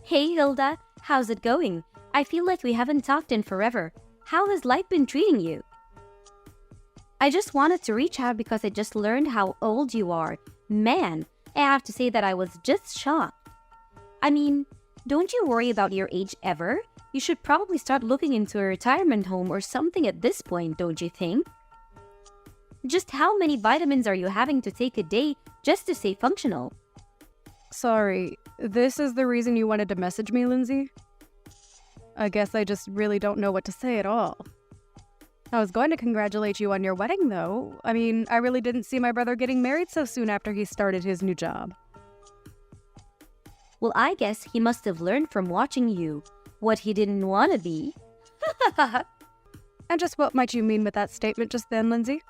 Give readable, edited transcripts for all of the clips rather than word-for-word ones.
Hey Hilda, how's it going? I feel like we haven't talked in forever. How has life been treating you? I just wanted to reach out because I just learned how old you are. Man, I have to say that I was just shocked. I mean, don't you worry about your age ever? You should probably start looking into a retirement home or something at this point, don't you think? Just how many vitamins are you having to take a day just to stay functional? Sorry, this is the reason you wanted to message me, Lindsay? I guess I just really don't know what to say at all. I was going to congratulate you on your wedding, though. I mean, I really didn't see my brother getting married so soon after he started his new job. Well, I guess he must have learned from watching you what he didn't want to be. And just what might you mean with that statement just then, Lindsay?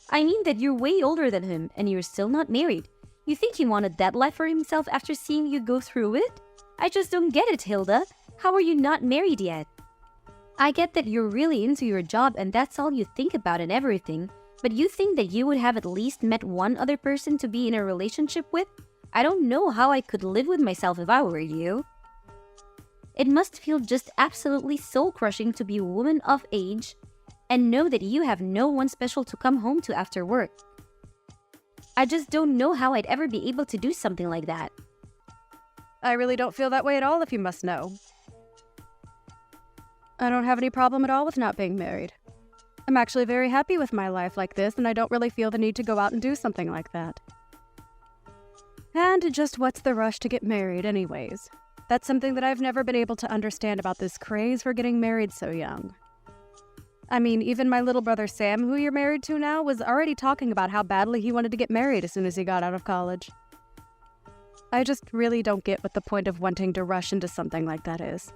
I mean that you're way older than him and you're still not married. You think he wanted that life for himself after seeing you go through it? I just don't get it, Hilda. How are you not married yet? I get that you're really into your job and that's all you think about and everything, but you think that you would have at least met one other person to be in a relationship with? I don't know how I could live with myself if I were you. It must feel just absolutely soul-crushing to be a woman of age and know that you have no one special to come home to after work. I just don't know how I'd ever be able to do something like that. I really don't feel that way at all, if you must know. I don't have any problem at all with not being married. I'm actually very happy with my life like this, and I don't really feel the need to go out and do something like that. And just what's the rush to get married anyways? That's something that I've never been able to understand about this craze for getting married so young. I mean, even my little brother Sam, who you're married to now, was already talking about how badly he wanted to get married as soon as he got out of college. I just really don't get what the point of wanting to rush into something like that is.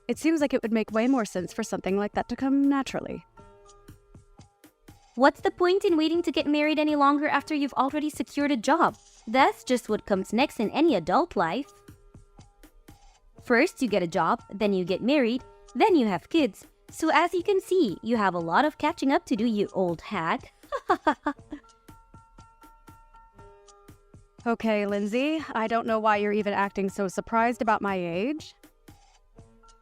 It seems like it would make way more sense for something like that to come naturally. What's the point in waiting to get married any longer after you've already secured a job? That's just what comes next in any adult life. First, you get a job, then you get married, then you have kids. So as you can see, you have a lot of catching up to do, you old hag. Okay, Lindsay, I don't know why you're even acting so surprised about my age.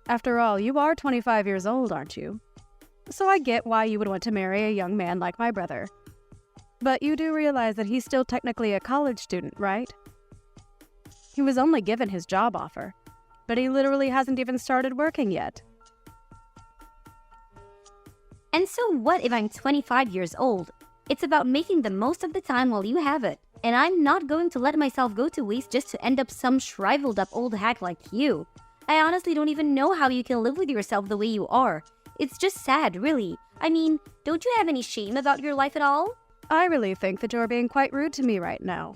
After all, you are 25 years old, aren't you? So I get why you would want to marry a young man like my brother. But you do realize that he's still technically a college student, right? He was only given his job offer, but he literally hasn't even started working yet. And so what if I'm 25 years old? It's about making the most of the time while you have it. And I'm not going to let myself go to waste just to end up some shriveled up old hack like you. I honestly don't even know how you can live with yourself the way you are. It's just sad, really. I mean, don't you have any shame about your life at all? I really think that you're being quite rude to me right now.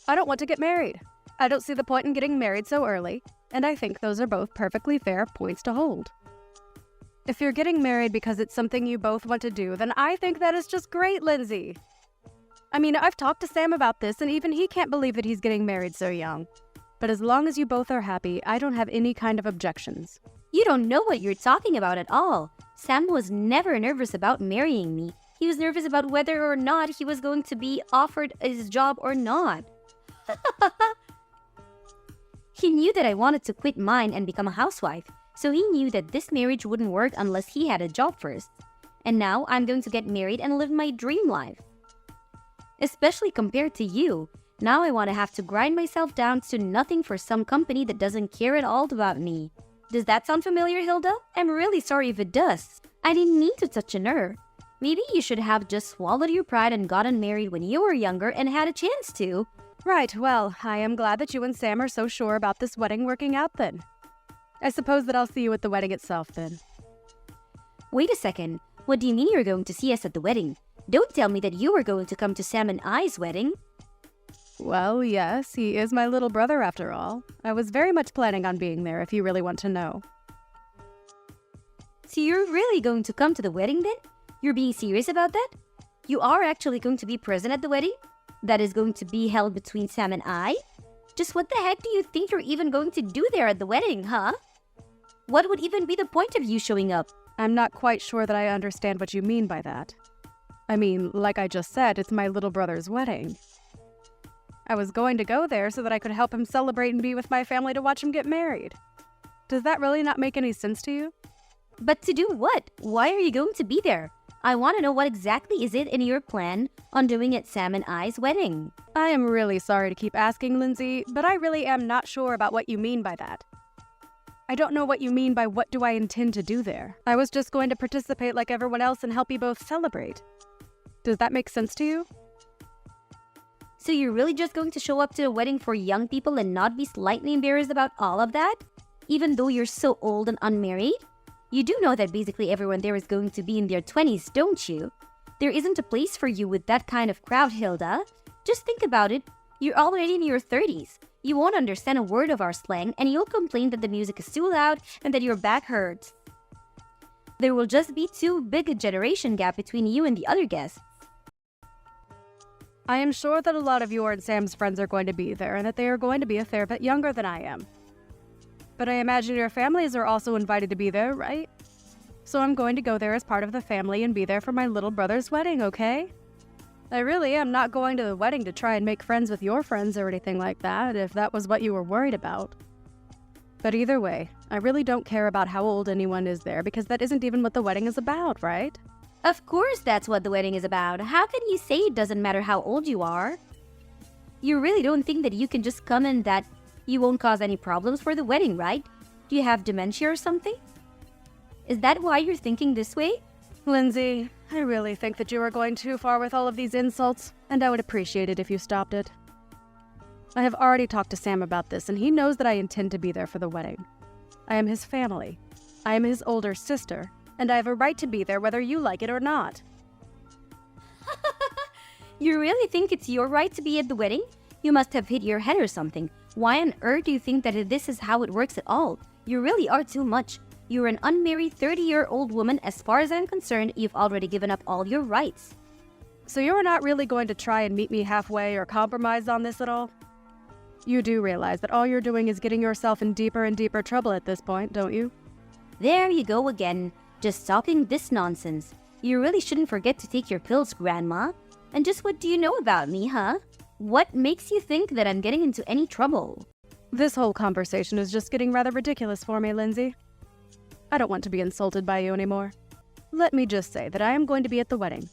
I don't want to get married. I don't see the point in getting married so early, and I think those are both perfectly fair points to hold. If you're getting married because it's something you both want to do, then I think that is just great, Lindsay. I mean, I've talked to Sam about this, and even he can't believe that he's getting married so young. But as long as you both are happy, I don't have any kind of objections. You don't know what you're talking about at all. Sam was never nervous about marrying me. He was nervous about whether or not he was going to be offered his job or not. He knew that I wanted to quit mine and become a housewife. So he knew that this marriage wouldn't work unless he had a job first. And now I'm going to get married and live my dream life. Especially compared to you. Now I want to have to grind myself down to nothing for some company that doesn't care at all about me. Does that sound familiar, Hilda? I'm really sorry if it does. I didn't mean to touch a nerve. Maybe you should have just swallowed your pride and gotten married when you were younger and had a chance to. Right, well, I am glad that you and Sam are so sure about this wedding working out then. I suppose that I'll see you at the wedding itself then. Wait a second. What do you mean you're going to see us at the wedding? Don't tell me that you were going to come to Sam and I's wedding. Well, yes, he is my little brother after all. I was very much planning on being there if you really want to know. So you're really going to come to the wedding then? You're being serious about that? You are actually going to be present at the wedding? That is going to be held between Sam and I? Just what the heck do you think you're even going to do there at the wedding, huh? What would even be the point of you showing up? I'm not quite sure that I understand what you mean by that. I mean, like I just said, it's my little brother's wedding. I was going to go there so that I could help him celebrate and be with my family to watch him get married. Does that really not make any sense to you? But to do what? Why are you going to be there? I want to know what exactly is it in your plan on doing at Sam and I's wedding. I am really sorry to keep asking, Lindsay, but I really am not sure about what you mean by that. I don't know what you mean by what do I intend to do there. I was just going to participate like everyone else and help you both celebrate. Does that make sense to you? So you're really just going to show up to a wedding for young people and not be slightly embarrassed about all of that? Even though you're so old and unmarried? You do know that basically everyone there is going to be in their 20s, don't you? There isn't a place for you with that kind of crowd, Hilda. Just think about it. You're already in your 30s. You won't understand a word of our slang and you'll complain that the music is too loud and that your back hurts. There will just be too big a generation gap between you and the other guests. I am sure that a lot of your and Sam's friends are going to be there and that they are going to be a fair bit younger than I am. But I imagine your families are also invited to be there, right? So I'm going to go there as part of the family and be there for my little brother's wedding, okay? I really am not going to the wedding to try and make friends with your friends or anything like that, if that was what you were worried about. But either way, I really don't care about how old anyone is there because that isn't even what the wedding is about, right? Of course that's what the wedding is about. How can you say it doesn't matter how old you are? You really don't think that you can just come and that you won't cause any problems for the wedding, right? Do you have dementia or something? Is that why you're thinking this way? Lindsay, I really think that you are going too far with all of these insults, and I would appreciate it if you stopped it. I have already talked to Sam about this, and he knows that I intend to be there for the wedding. I am his family. I am his older sister, and I have a right to be there whether you like it or not. You really think it's your right to be at the wedding? You must have hit your head or something. Why on earth do you think that this is how it works at all? You really are too much. You're an unmarried 30-year-old woman. As far as I'm concerned, you've already given up all your rights. So you're not really going to try and meet me halfway or compromise on this at all? You do realize that all you're doing is getting yourself in deeper and deeper trouble at this point, don't you? There you go again, just talking this nonsense. You really shouldn't forget to take your pills, Grandma. And just what do you know about me, huh? What makes you think that I'm getting into any trouble? This whole conversation is just getting rather ridiculous for me, Lindsay. I don't want to be insulted by you anymore. Let me just say that I am going to be at the wedding,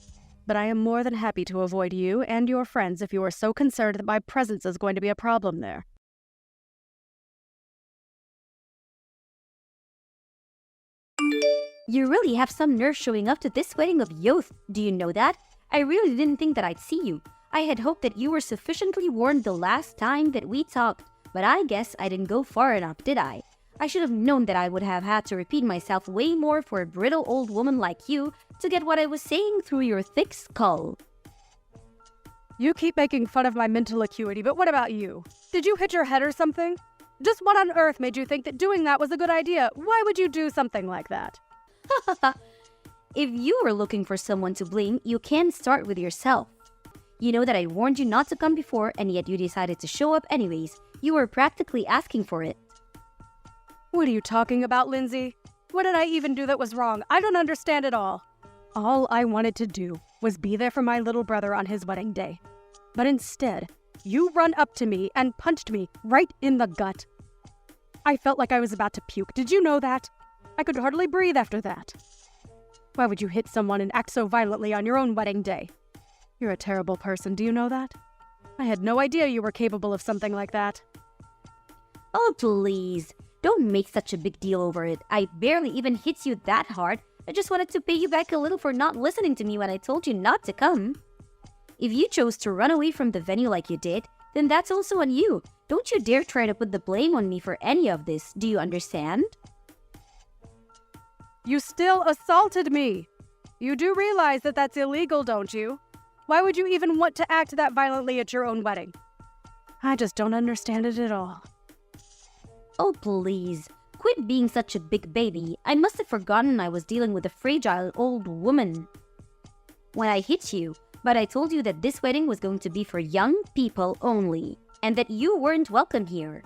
but I am more than happy to avoid you and your friends if you are so concerned that my presence is going to be a problem there. You really have some nerve showing up to this wedding of youth. Do you know that? I really didn't think that I'd see you. I had hoped that you were sufficiently warned the last time that we talked, but I guess I didn't go far enough, did I? I should have known that I would have had to repeat myself way more for a brittle old woman like you to get what I was saying through your thick skull. You keep making fun of my mental acuity, but what about you? Did you hit your head or something? Just what on earth made you think that doing that was a good idea? Why would you do something like that? If you were looking for someone to blame, you can start with yourself. You know that I warned you not to come before, and yet you decided to show up anyways. You were practically asking for it. What are you talking about, Lindsay? What did I even do that was wrong? I don't understand it all. All I wanted to do was be there for my little brother on his wedding day. But instead, you run up to me and punched me right in the gut. I felt like I was about to puke. Did you know that? I could hardly breathe after that. Why would you hit someone and act so violently on your own wedding day? You're a terrible person, do you know that? I had no idea you were capable of something like that. Oh, please. Don't make such a big deal over it. I barely even hit you that hard. I just wanted to pay you back a little for not listening to me when I told you not to come. If you chose to run away from the venue like you did, then that's also on you. Don't you dare try to put the blame on me for any of this. Do you understand? You still assaulted me. You do realize that that's illegal, don't you? Why would you even want to act that violently at your own wedding? I just don't understand it at all. Oh, please. Quit being such a big baby. I must have forgotten I was dealing with a fragile old woman when I hit you, but I told you that this wedding was going to be for young people only, and that you weren't welcome here.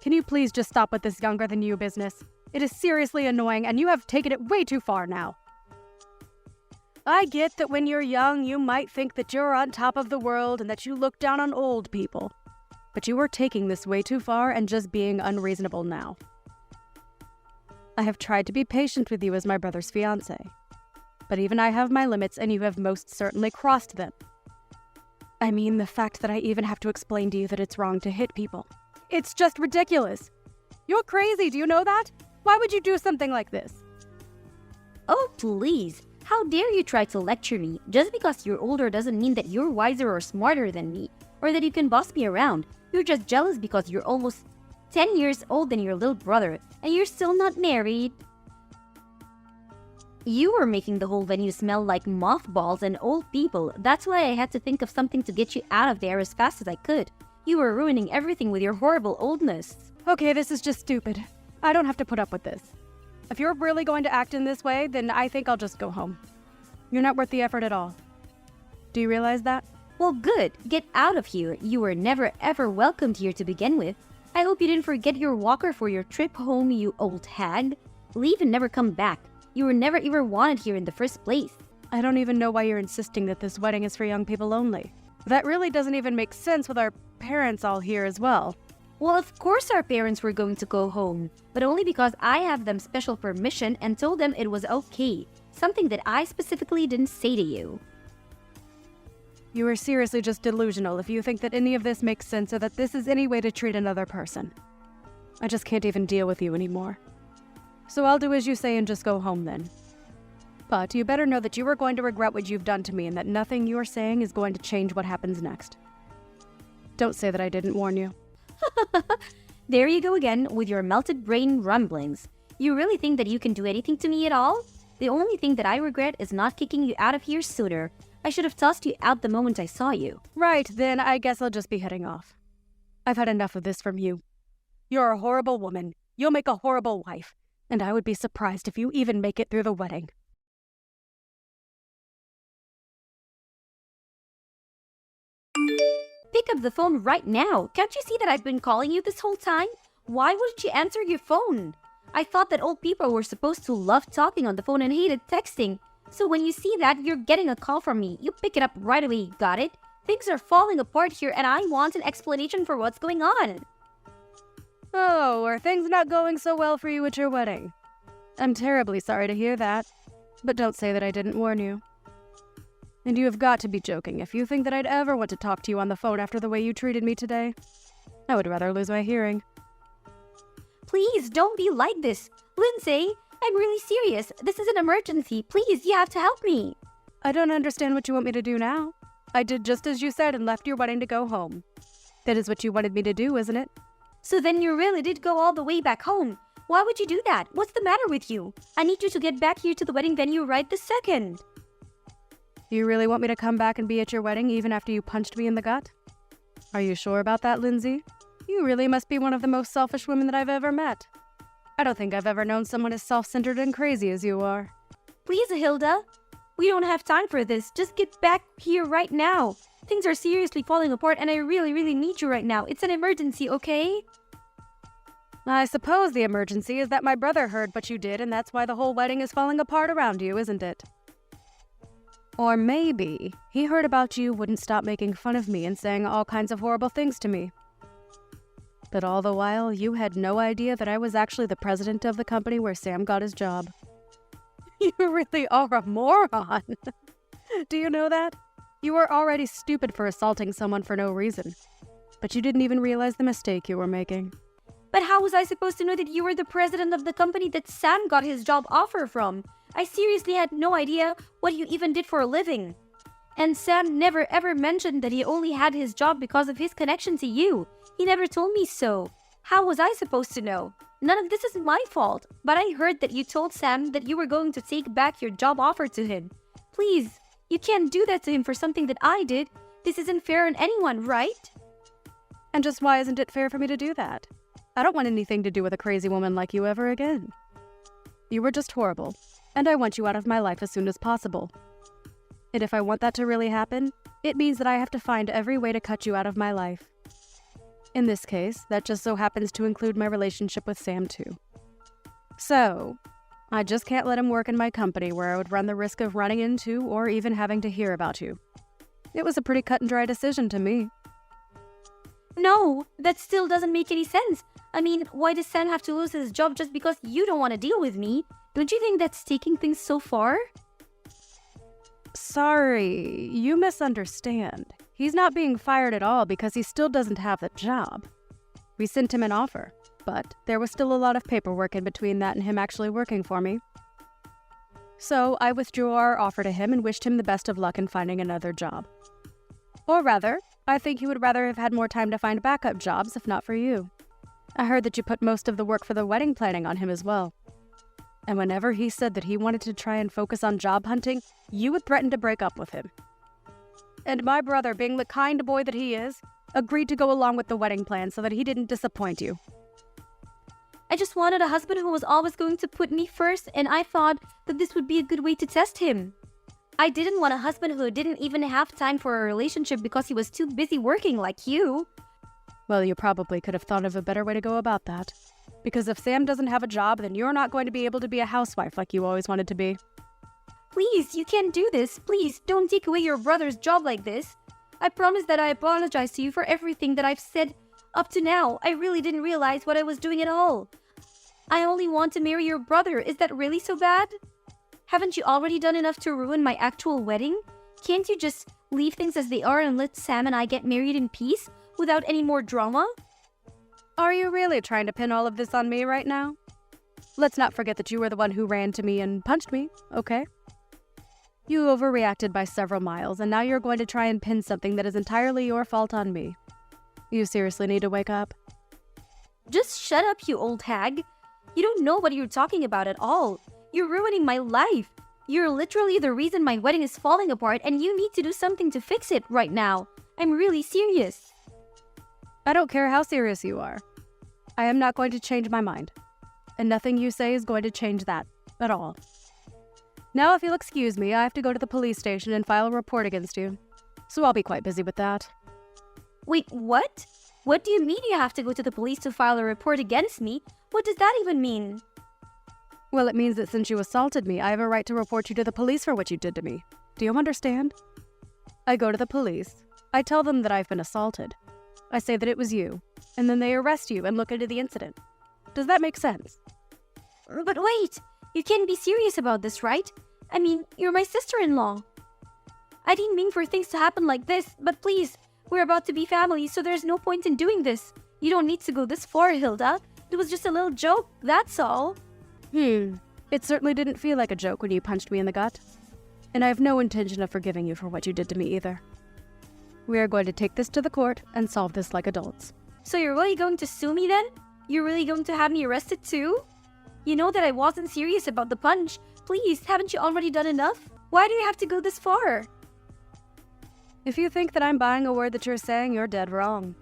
Can you please just stop with this younger than you business? It is seriously annoying, and you have taken it way too far now. I get that when you're young, you might think that you're on top of the world and that you look down on old people. But you are taking this way too far and just being unreasonable now. I have tried to be patient with you as my brother's fiancée. But even I have my limits, and you have most certainly crossed them. I mean, the fact that I even have to explain to you that it's wrong to hit people. It's just ridiculous. You're crazy, do you know that? Why would you do something like this? Oh, please. How dare you try to lecture me? Just because you're older doesn't mean that you're wiser or smarter than me, or that you can boss me around. You're just jealous because you're almost 10 years old than your little brother, and you're still not married. You were making the whole venue smell like mothballs and old people. That's why I had to think of something to get you out of there as fast as I could. You were ruining everything with your horrible oldness. Okay, this is just stupid. I don't have to put up with this. If you're really going to act in this way, then I think I'll just go home. You're not worth the effort at all. Do you realize that? Well, good. Get out of here. You were never ever welcomed here to begin with. I hope you didn't forget your walker for your trip home, you old hag. Leave and never come back. You were never even wanted here in the first place. I don't even know why you're insisting that this wedding is for young people only. That really doesn't even make sense with our parents all here as well. Well, of course our parents were going to go home, but only because I have them special permission and told them it was okay. Something that I specifically didn't say to you. You are seriously just delusional if you think that any of this makes sense or that this is any way to treat another person. I just can't even deal with you anymore. So I'll do as you say and just go home then. But you better know that you are going to regret what you've done to me and that nothing you are saying is going to change what happens next. Don't say that I didn't warn you. There you go again with your melted brain rumblings. You really think that you can do anything to me at all? The only thing that I regret is not kicking you out of here sooner. I should have tossed you out the moment I saw you. Right, then I guess I'll just be heading off. I've had enough of this from you. You're a horrible woman. You'll make a horrible wife. And I would be surprised if you even make it through the wedding. Pick up the phone right now. Can't you see that I've been calling you this whole time? Why wouldn't you answer your phone? I thought that old people were supposed to love talking on the phone and hated texting. So when you see that you're getting a call from me, you pick it up right away, got it? Things are falling apart here and I want an explanation for what's going on. Oh, are things not going so well for you at your wedding? I'm terribly sorry to hear that. But don't say that I didn't warn you. And you have got to be joking if you think that I'd ever want to talk to you on the phone after the way you treated me today. I would rather lose my hearing. Please, don't be like this. Lindsay, I'm really serious. This is an emergency. Please, you have to help me. I don't understand what you want me to do now. I did just as you said and left your wedding to go home. That is what you wanted me to do, isn't it? So then you really did go all the way back home. Why would you do that? What's the matter with you? I need you to get back here to the wedding venue right this second. You really want me to come back and be at your wedding even after you punched me in the gut? Are you sure about that, Lindsay? You really must be one of the most selfish women that I've ever met. I don't think I've ever known someone as self-centered and crazy as you are. Please, Hilda. We don't have time for this. Just get back here right now. Things are seriously falling apart and I really, really need you right now. It's an emergency, okay? I suppose the emergency is that my brother heard what you did and that's why the whole wedding is falling apart around you, isn't it? Or maybe he heard about you, wouldn't stop making fun of me and saying all kinds of horrible things to me. But all the while, you had no idea that I was actually the president of the company where Sam got his job. You really are a moron. Do you know that? You were already stupid for assaulting someone for no reason. But you didn't even realize the mistake you were making. But how was I supposed to know that you were the president of the company that Sam got his job offer from? I seriously had no idea what you even did for a living. And Sam never ever mentioned that he only had his job because of his connection to you. He never told me so. How was I supposed to know? None of this is my fault. But I heard that you told Sam that you were going to take back your job offer to him. Please, you can't do that to him for something that I did. This isn't fair on anyone, right? And just why isn't it fair for me to do that? I don't want anything to do with a crazy woman like you ever again. You were just horrible, and I want you out of my life as soon as possible. And if I want that to really happen, it means that I have to find every way to cut you out of my life. In this case, that just so happens to include my relationship with Sam too. So, I just can't let him work in my company where I would run the risk of running into or even having to hear about you. It was a pretty cut and dry decision to me. No, that still doesn't make any sense. I mean, why does Sam have to lose his job just because you don't want to deal with me? Don't you think that's taking things so far? Sorry, you misunderstand. He's not being fired at all because he still doesn't have the job. We sent him an offer, but there was still a lot of paperwork in between that and him actually working for me. So I withdrew our offer to him and wished him the best of luck in finding another job. Or rather, I think he would rather have had more time to find backup jobs if not for you. I heard that you put most of the work for the wedding planning on him as well. And whenever he said that he wanted to try and focus on job hunting, you would threaten to break up with him. And my brother, being the kind boy that he is, agreed to go along with the wedding plan so that he didn't disappoint you. I just wanted a husband who was always going to put me first, and I thought that this would be a good way to test him. I didn't want a husband who didn't even have time for a relationship because he was too busy working like you. Well, you probably could have thought of a better way to go about that. Because if Sam doesn't have a job, then you're not going to be able to be a housewife like you always wanted to be. Please, you can't do this. Please, don't take away your brother's job like this. I promise that I apologize to you for everything that I've said up to now. I really didn't realize what I was doing at all. I only want to marry your brother. Is that really so bad? Haven't you already done enough to ruin my actual wedding? Can't you just leave things as they are and let Sam and I get married in peace without any more drama? Are you really trying to pin all of this on me right now? Let's not forget that you were the one who ran to me and punched me, okay? You overreacted by several miles, and now you're going to try and pin something that is entirely your fault on me. You seriously need to wake up. Just shut up, you old hag. You don't know what you're talking about at all. You're ruining my life. You're literally the reason my wedding is falling apart, and you need to do something to fix it right now. I'm really serious. I don't care how serious you are. I am not going to change my mind. And nothing you say is going to change that at all. Now, if you'll excuse me, I have to go to the police station and file a report against you. So I'll be quite busy with that. Wait, what? What do you mean you have to go to the police to file a report against me? What does that even mean? Well, it means that since you assaulted me, I have a right to report you to the police for what you did to me. Do you understand? I go to the police. I tell them that I've been assaulted. I say that it was you, and then they arrest you and look into the incident. Does that make sense? But wait, you can't be serious about this, right? I mean, you're my sister-in-law. I didn't mean for things to happen like this, but please, we're about to be family, so there's no point in doing this. You don't need to go this far, Hilda. It was just a little joke, that's all. It certainly didn't feel like a joke when you punched me in the gut. And I have no intention of forgiving you for what you did to me either. We are going to take this to the court and solve this like adults. So you're really going to sue me then? You're really going to have me arrested too? You know that I wasn't serious about the punch. Please, haven't you already done enough? Why do you have to go this far? If you think that I'm buying a word that you're saying, you're dead wrong.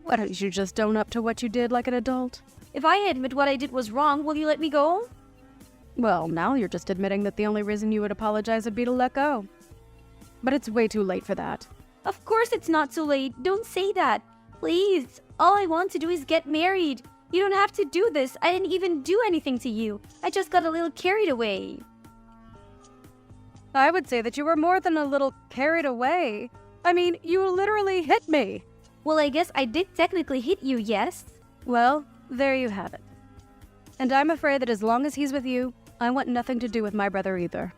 Why don't you just own up to what you did like an adult? If I admit what I did was wrong, will you let me go? Well, now you're just admitting that the only reason you would apologize would be to let go. But it's way too late for that. Of course it's not too late. Don't say that. Please. All I want to do is get married. You don't have to do this. I didn't even do anything to you. I just got a little carried away. I would say that you were more than a little carried away. I mean, you literally hit me. Well, I guess I did technically hit you, yes? Well, there you have it. And I'm afraid that as long as he's with you, I want nothing to do with my brother either.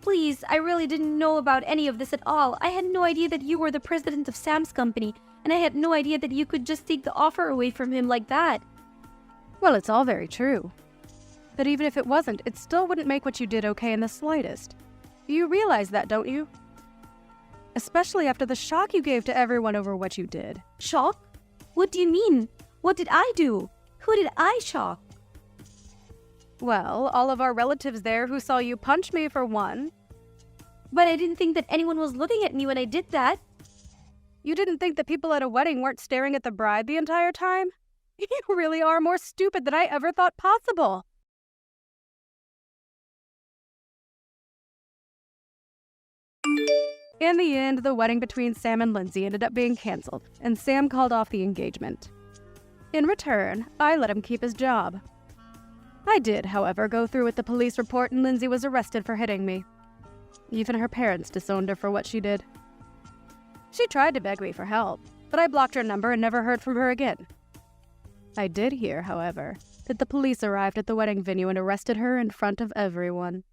Please, I really didn't know about any of this at all. I had no idea that you were the president of Sam's company, and I had no idea that you could just take the offer away from him like that. Well, it's all very true. But even if it wasn't, it still wouldn't make what you did okay in the slightest. You realize that, don't you? Especially after the shock you gave to everyone over what you did. Shock? What do you mean? What did I do? Who did I shock? Well, all of our relatives there who saw you punch me for one. But I didn't think that anyone was looking at me when I did that. You didn't think that people at a wedding weren't staring at the bride the entire time? You really are more stupid than I ever thought possible. In the end, the wedding between Sam and Lindsay ended up being canceled, and Sam called off the engagement. In return, I let him keep his job. I did, however, go through with the police report and Lindsay was arrested for hitting me. Even her parents disowned her for what she did. She tried to beg me for help, but I blocked her number and never heard from her again. I did hear, however, that the police arrived at the wedding venue and arrested her in front of everyone.